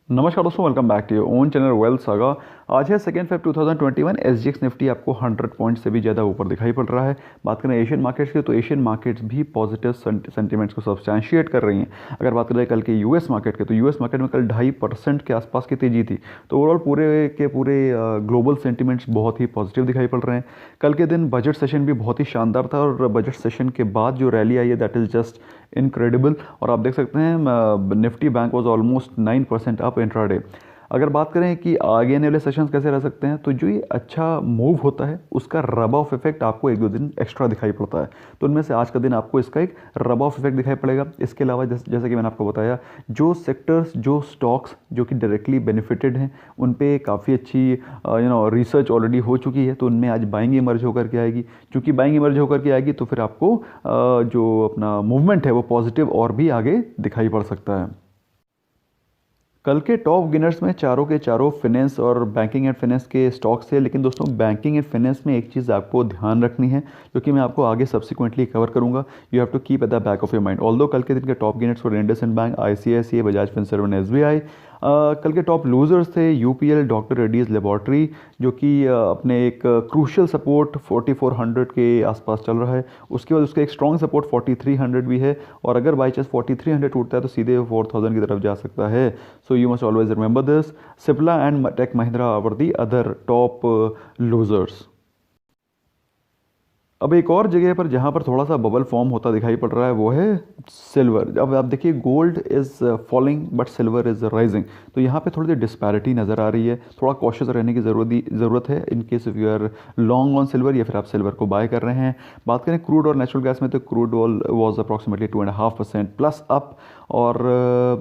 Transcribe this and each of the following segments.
नमस्कार दोस्तों, welcome back to your own channel wealth saga. आज है 2 Feb 2021। SGX निफ्टी आपको 100 पॉइंट से भी ज़्यादा ऊपर दिखाई पड़ रहा है। बात करें एशियन मार्केट्स की, तो एशियन मार्केट्स भी पॉजिटिव सेंटिमेंट्स को सब्सटैंशिएट कर रही हैं। अगर बात करें कल के यूएस मार्केट के, तो यूएस मार्केट में कल 2.5% के आसपास की तेजी थी। तो ओवरऑल पूरे के पूरे ग्लोबल सेंटिमेंट्स बहुत ही पॉजिटिव दिखाई पड़ रहे हैं। कल के दिन बजट सेशन भी बहुत ही शानदार था, और बजट सेशन के बाद जो रैली आई है दैट इज़ जस्ट इनक्रेडिबल। और आप देख सकते हैं Nifty bank was almost 9% up intraday. अगर बात करें कि आगे आने वाले सेशंस कैसे रह सकते हैं, तो जो ये अच्छा मूव होता है उसका रब ऑफ इफेक्ट आपको एक दो दिन एक्स्ट्रा दिखाई पड़ता है। तो उनमें से आज का दिन आपको इसका एक रब ऑफ इफेक्ट दिखाई पड़ेगा। इसके अलावा जैसे कि मैंने आपको बताया, जो सेक्टर्स, जो स्टॉक्स जो कि डायरेक्टली बेनिफिटेड हैं, उन पे काफ़ी अच्छी रिसर्च ऑलरेडी हो चुकी है। तो उनमें आज बाइंग इमर्ज होकर के आएगी। चूँकि बाइंग इमर्ज होकर के आएगी तो फिर आपको जो अपना मूवमेंट है वो पॉजिटिव और भी आगे दिखाई पड़ सकता है। कल के टॉप गेनर्स में चारों के चारों फिनेंस और बैंकिंग एंड फिनेंस के स्टॉक्स थे। लेकिन दोस्तों, बैंकिंग एंड फिनेंस में एक चीज़ आपको ध्यान रखनी है, जो कि मैं आपको आगे सब्सिक्वेंटली कवर करूंगा। You have to keep at the back of your mind. Although कल के दिन के top gainers for IndusInd bank, ICICI, Bajaj Finserv and SBI। कल के टॉप लूजर्स थे UPL, डॉक्टर रेड्डीज लेबॉर्ट्री, जो कि अपने एक क्रूशियल सपोर्ट 4400 के आसपास चल रहा है। उसके बाद उसका एक स्ट्रॉन्ग सपोर्ट 4300 भी है, और अगर बाई चांस 4300 टूटता है तो सीधे 4000 की तरफ जा सकता है। So you must always remember this. Cipla and Tech Mahindra our the other top losers. अब एक और जगह पर जहाँ पर थोड़ा सा बबल फॉर्म होता दिखाई पड़ रहा है वो है सिल्वर। अब आप देखिए, gold is falling but silver is rising. तो यहाँ पे थोड़ी सी डिस्पैरिटी नज़र आ रही है। थोड़ा कॉशियस रहने की ज़रूरत है in case if you are long on silver, या फिर आप सिल्वर को बाय कर रहे हैं। बात करें क्रूड और नेचुरल गैस में, तो crude oil was approximately 2.5% plus up, और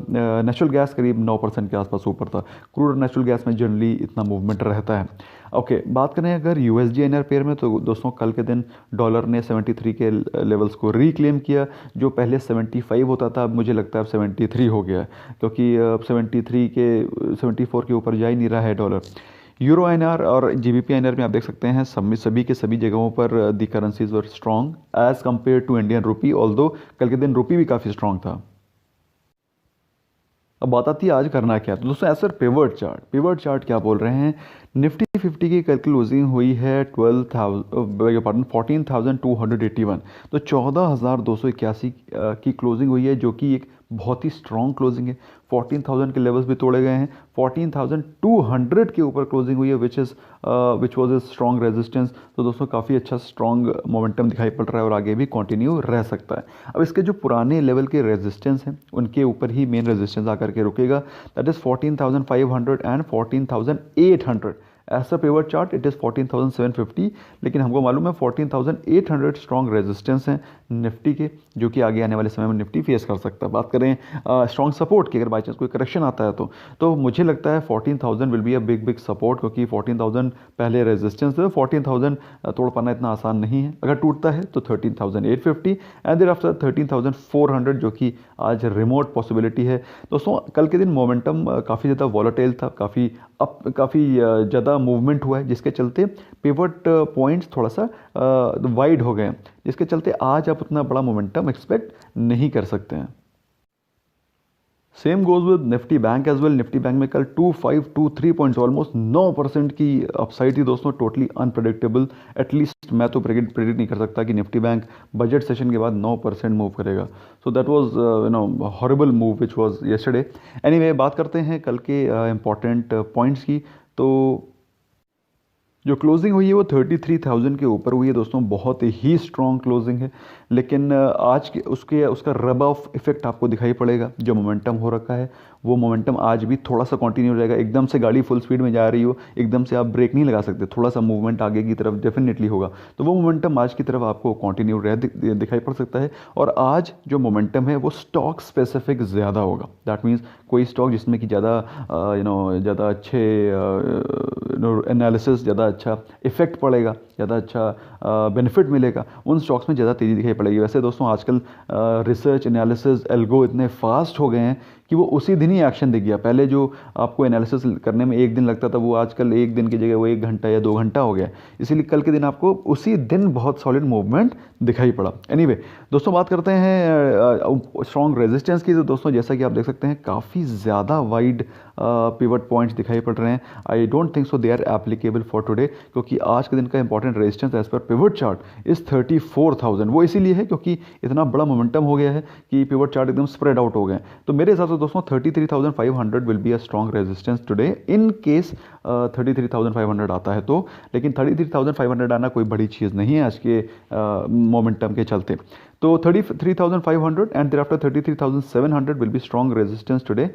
नेचुरल गैस करीब 9% के आसपास ऊपर था। क्रूड और नेचुरल गैस में जनरली इतना मूवमेंट रहता है। ओके, बात करें अगर USD INR पेयर में, तो दोस्तों कल के दिन डॉलर ने 73 के लेवल्स को रिक्लेम किया। जो पहले 75 होता था, अब मुझे लगता है अब 73 हो गया है, क्योंकि अब 74 के ऊपर जा ही नहीं रहा है डॉलर। यूरो INR और GBP INR में आप देख सकते हैं सभी के सभी जगहों पर the currencies were strong as compare to Indian rupee, although कल के दिन रुपी भी काफ़ी स्ट्रॉन्ग था। अब बात आती है आज करना क्या। तो दोस्तों, एज पर पिवट चार्ट क्या बोल रहे हैं, निफ्टी 50 की कल क्लोजिंग हुई है 14,281। तो 14,281 की क्लोजिंग हुई है, जो कि एक बहुत ही स्ट्रॉन्ग क्लोजिंग है। 14,000 के लेवल्स भी तोड़े गए हैं। 14,200 के ऊपर क्लोजिंग हुई है, which was a strong resistance. तो दोस्तों, काफ़ी अच्छा स्ट्रॉन्ग मोमेंटम दिखाई पड़ रहा है, और आगे भी कंटिन्यू रह सकता है। अब इसके जो पुराने लेवल के रेजिस्टेंस हैं, उनके ऊपर ही मेन रेजिस्टेंस आकर के रुकेगा। That is 14,500 and 14,800। As a pivot chart it is 14,750, लेकिन हमको मालूम है 14,800 स्ट्रॉन्ग रेजिस्टेंस हैं निफ्टी के, जो कि आगे आने वाले समय में निफ्टी फेस कर सकता है। बात करें स्ट्रॉन्ग सपोर्ट की, अगर बाई चांस कोई करेक्शन आता है तो मुझे लगता है 14,000 will be a big support, क्योंकि 14,000 पहले रेजिस्टेंस है। 14,000 तोड़ पाना इतना आसान नहीं है। अगर टूटता है तो 13,850 एंड देयर आफ्टर 13,400, जो कि आज रिमोट पॉसिबिलिटी है। दोस्तों, कल के दिन मोमेंटम काफ़ी ज़्यादा वॉलेटाइल था, काफ़ी ज़्यादा मूवमेंट हुआ है, जिसके चलते पिवट पॉइंट्स थोड़ा सा वाइड हो गए, जिसके चलते आज आप उतना बड़ा मोमेंटम एक्सपेक्ट नहीं कर सकते हैं। Same goes with Nifty bank as well. Nifty bank में कल 2523 पॉइंट्स, ऑलमोस्ट 9% की अपसाइड थी दोस्तों। Totally unpredictable. एटलीस्ट मैं तो प्रेडिक्ट नहीं कर सकता कि निफ्टी बैंक बजट सेशन के बाद 9% मूव करेगा। So that was horrible move which was yesterday. Anyway, बात करते हैं कल के इंपॉर्टेंट पॉइंट्स की। तो जो क्लोजिंग हुई है वो 33,000 के ऊपर हुई है दोस्तों। बहुत ही स्ट्रॉन्ग क्लोजिंग है, लेकिन आज के उसका रब ऑफ इफेक्ट आपको दिखाई पड़ेगा। जो मोमेंटम हो रखा है वो मोमेंटम आज भी थोड़ा सा कंटिन्यू रहेगा। एकदम से गाड़ी फुल स्पीड में जा रही हो, एकदम से आप ब्रेक नहीं लगा सकते। थोड़ा सा मूवमेंट आगे की तरफ डेफिनेटली होगा, तो वो मोमेंटम आज की तरफ आपको कंटिन्यू दिखाई पड़ सकता है। और आज जो मोमेंटम है वो स्टॉक स्पेसिफिक ज़्यादा होगा। दैट मीन्स कोई स्टॉक जिसमें कि ज़्यादा ज़्यादा अच्छे एनालिसिस, ज़्यादा अच्छा इफेक्ट पड़ेगा, ज़्यादा अच्छा बेनिफिट मिलेगा, उन स्टॉक्स में ज़्यादा तेज़ी दिखाई पड़ेगी। वैसे दोस्तों आजकल रिसर्च एनालिसिस एल्गो इतने फास्ट हो गए हैं कि वो उसी दिन ही एक्शन दे गया। पहले जो आपको एनालिसिस करने में 1 दिन लगता था, वो आजकल 1 दिन की जगह वो 1 घंटा या 2 घंटा हो गया। इसीलिए कल के दिन आपको उसी दिन बहुत सॉलिड मूवमेंट दिखाई पड़ा। एनीवे दोस्तों, बात करते हैं स्ट्रॉन्ग रेजिस्टेंस की। तो दोस्तों जैसा कि आप देख सकते हैं, काफ़ी ज़्यादा वाइड पिवट पॉइंट्स दिखाई पड़ रहे हैं। I don't think so they are applicable for today, क्योंकि आज के दिन का इंपॉर्टेंट रेजिस्टेंस एज पर पिवट चार्ट इज़ 34,000। वो इसीलिए है क्योंकि इतना बड़ा मोमेंटम हो गया है कि पिवट चार्ट एकदम स्प्रेड आउट हो गए। तो मेरे हिसाब से दोस्तों 33,500 will be a strong resistance today in case 33,500 आता है तो। लेकिन 33,500 आना कोई बड़ी चीज़ नहीं है आज के मोमेंटम के चलते। तो 33,500 and thereafter 33,700 will be strong resistance today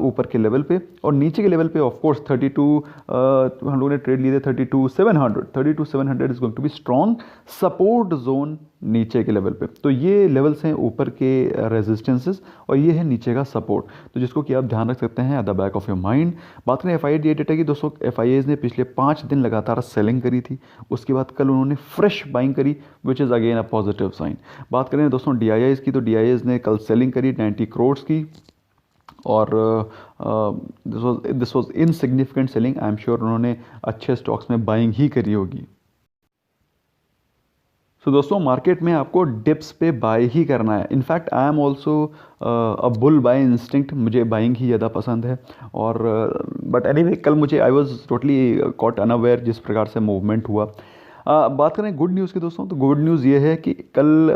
ऊपर के लेवल पे। और नीचे के लेवल पे ऑफ कोर्स 32 हम लोगों ने ट्रेड लिए थे 32,700 is going to be strong support zone नीचे के लेवल पे। तो ये लेवल्स हैं ऊपर के रेजिस्टेंसेस और ये है नीचे का सपोर्ट, तो जिसको कि आप ध्यान रख सकते हैं eight the back of your mind. बात करें एफआईए डेटा की दोस्तों, एफआईएज ने पिछले 5 दिन लगातार सेलिंग करी थी, उसके बाद कल उन्होंने फ्रेश बाइंग करी which is again a positive sign. बात करें दोस्तों डीआईआईज की, तो डीआईआईज ने कल सेलिंग करी 90 करोड़ की और this was insignificant selling. I am sure उन्होंने अच्छे स्टॉक्स में बाइंग ही करी होगी। सो दोस्तों मार्केट में आपको डिप्स पे बाय ही करना है। In fact I am also a bull by instinct, मुझे बाइंग ही ज़्यादा पसंद है। और बट एनीवे कल मुझे I was totally caught unaware जिस प्रकार से मूवमेंट हुआ। बात करें गुड न्यूज़ की दोस्तों, तो गुड न्यूज़ ये है कि कल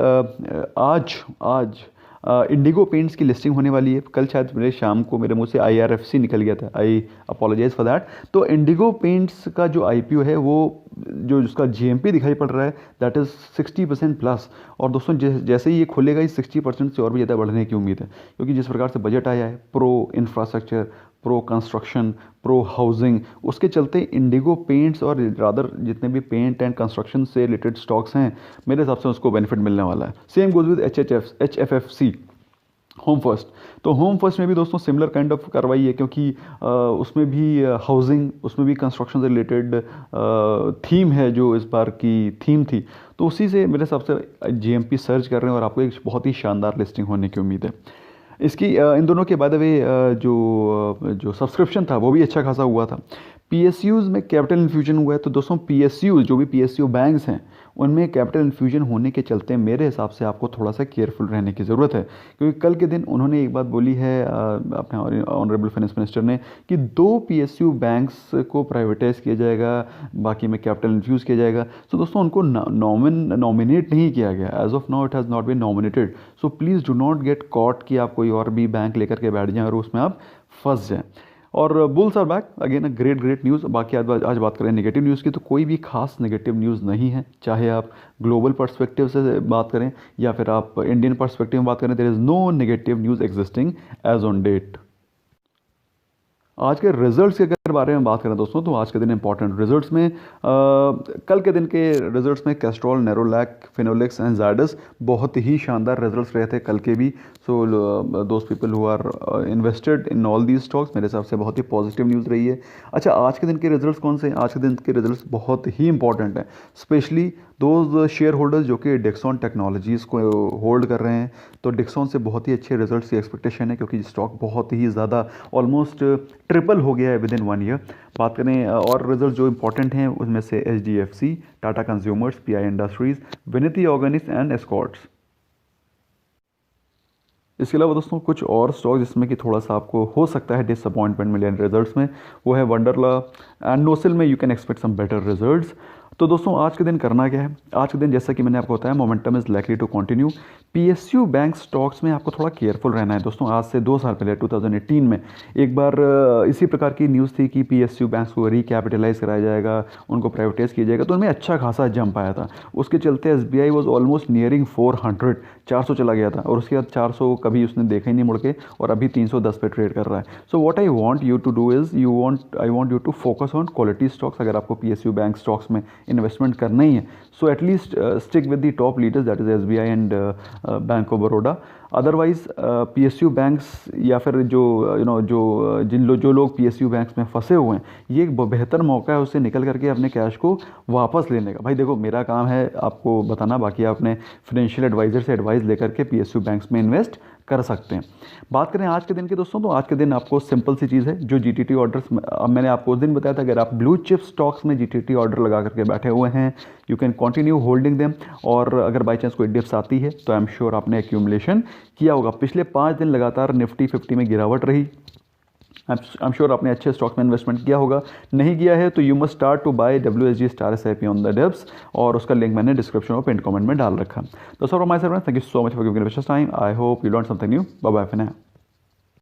आज इंडिगो पेंट्स की लिस्टिंग होने वाली है। कल शायद मेरे शाम को मेरे मुंह से IRFC निकल गया था, आई अपोलोजाइज फॉर दैट। तो इंडिगो पेंट्स का जो IPO है वो जो उसका GMP दिखाई पड़ रहा है दैट इज़ 60% प्लस। और दोस्तों जैसे ही ये खुलेगा इस 60% से और भी ज़्यादा बढ़ने की उम्मीद है, क्योंकि जिस प्रकार से बजट आया है pro infrastructure, pro construction, pro housing, उसके चलते इंडिगो पेंट्स और रादर जितने भी पेंट एंड कंस्ट्रक्शन से रिलेटेड स्टॉक्स हैं मेरे हिसाब से उसको बेनिफिट मिलने वाला है। Same goes with HFFC home first. तो होम फर्स्ट में भी दोस्तों सिमिलर काइंड ऑफ कार्रवाई है, क्योंकि उसमें भी हाउसिंग, उसमें भी कंस्ट्रक्शन से रिलेटेड थीम है जो इस बार की थीम थी। तो उसी से मेरे हिसाब से GMP सर्च कर रहे हैं और आपको एक बहुत ही शानदार लिस्टिंग होने की उम्मीद है। इसकी इन दोनों के बाद जो सब्सक्रिप्शन था वो भी अच्छा खासा हुआ था। PSUs में कैपिटल इन्फ्यूजन हुआ है। तो दोस्तों PSUs जो भी PSU बैंक्स हैं उनमें कैपिटल इन्फ्यूजन होने के चलते मेरे हिसाब से आपको थोड़ा सा केयरफुल रहने की ज़रूरत है, क्योंकि कल के दिन उन्होंने एक बात बोली है अपने ऑनरेबल फाइनेंस मिनिस्टर ने कि 2 PSU बैंक्स को प्राइवेटाइज किया जाएगा, बाकी में कैपिटल इन्फ्यूज़ किया जाएगा। तो दोस्तों उनको नॉमिनेट नहीं किया गया, as of now it has not been nominated. So please do not get caught कि आप कोई और भी बैंक लेकर के बैठ जाएँ और उसमें आप फंस जाएँ। और bulls are back again, a great news. बाकी आज बात करें नेगेटिव न्यूज़ की, तो कोई भी खास नेगेटिव न्यूज़ नहीं है, चाहे आप ग्लोबल पर्सपेक्टिव से बात करें या फिर आप इंडियन पर्सपेक्टिव में बात करें। There is no negative news existing as on date. आज के रिजल्ट्स के अगर बारे में बात करें दोस्तों, तो आज के दिन इंपॉर्टेंट रिजल्ट्स में कल के दिन के रिजल्ट्स में कैस्ट्रॉल, नेरोलैक, फिनोलेक्स एंड ज़ायडस बहुत ही शानदार रिजल्ट्स रहे थे कल के भी। So those people who are invested in all these stocks, मेरे हिसाब से बहुत ही पॉजिटिव न्यूज़ रही है। अच्छा, आज के दिन के रिजल्ट्स कौन से हैं? आज के दिन के रिजल्ट्स बहुत ही इंपॉर्टेंट हैं, स्पेशली दोज शेयर होल्डर्स जो कि डिक्सॉन टेक्नोलॉजीज़ को होल्ड कर रहे हैं। तो डिक्सॉन से बहुत ही अच्छे रिजल्ट्स की एक्सपेक्टेशन है, क्योंकि स्टॉक बहुत ही ज़्यादा ऑलमोस्ट ट्रिपल हो गया है विद इन 1 ईयर। बात करें और रिजल्ट जो इंपॉर्टेंट हैं उसमें से HDFC, Tata consumers, PI industries, Vinati organics and Escorts. इसके अलावा दोस्तों कुछ और स्टॉक जिसमें कि थोड़ा सा आपको हो सकता है डिसअपॉइंटमेंट मिले रिजल्ट्स में, वो है वंडरला एंड नोसिल में you can expect some better results. तो दोस्तों आज के दिन करना क्या है? आज के दिन जैसा कि मैंने आपको बताया, momentum is likely to continue. PSU bank stocks में आपको थोड़ा केयरफुल रहना है दोस्तों। आज से 2 साल पहले 2018 में एक बार इसी प्रकार की न्यूज़ थी कि PSU बैंक्स को रिकैपिटलाइज कराया जाएगा, उनको प्राइवेटाइज किया जाएगा, तो उनमें अच्छा खासा जंप आया था। उसके चलते SBI वॉज ऑलमोस्ट नियरिंग 400 चला गया था, और उसके बाद 400 कभी उसने देखा ही नहीं मुड़ के, और अभी 310 पे ट्रेड कर रहा है। So what I want you to do is I want you to focus on quality stocks. अगर आपको PSU बैंक स्टॉक्स में इन्वेस्टमेंट करना ही है, so at least stick with the top leaders, that is SBI and Bank of Baroda. Otherwise PSU banks या फिर जो जो लोग PSU बैंक्स में फंसे हुए हैं, ये एक बेहतर मौका है उससे निकल करके अपने कैश को वापस लेने का। भाई देखो, मेरा काम है आपको बताना, बाकी आप अपने फाइनेंशियल एडवाइज़र से एडवाइस लेकर के PSU बैंक्स में इन्वेस्ट कर सकते हैं। बात करें आज के दिन की दोस्तों, तो आज के दिन आपको सिंपल सी चीज़ है, जो GTT ऑर्डर्स अब मैंने आपको उस दिन बताया था, अगर आप ब्लू चिप स्टॉक्स में GTT ऑर्डर लगा करके बैठे हुए हैं, you can continue holding them. और अगर बाई चांस कोई डिप्स आती है तो आई एम श्योर आपने एक्यूमुलेशन किया होगा। पिछले 5 दिन लगातार निफ्टी 50 में गिरावट रही, आई एम श्योर आपने अच्छे स्टॉक्स में इन्वेस्टमेंट किया होगा। नहीं किया है तो you must start to buy WSG star SIP on the dips, और उसका लिंक मैंने डिस्क्रिप्शन और पिन कमेंट में डाल रखा। तो sir my servant, thank you so much for giving time. I hope you learn something new. Bye bye for now.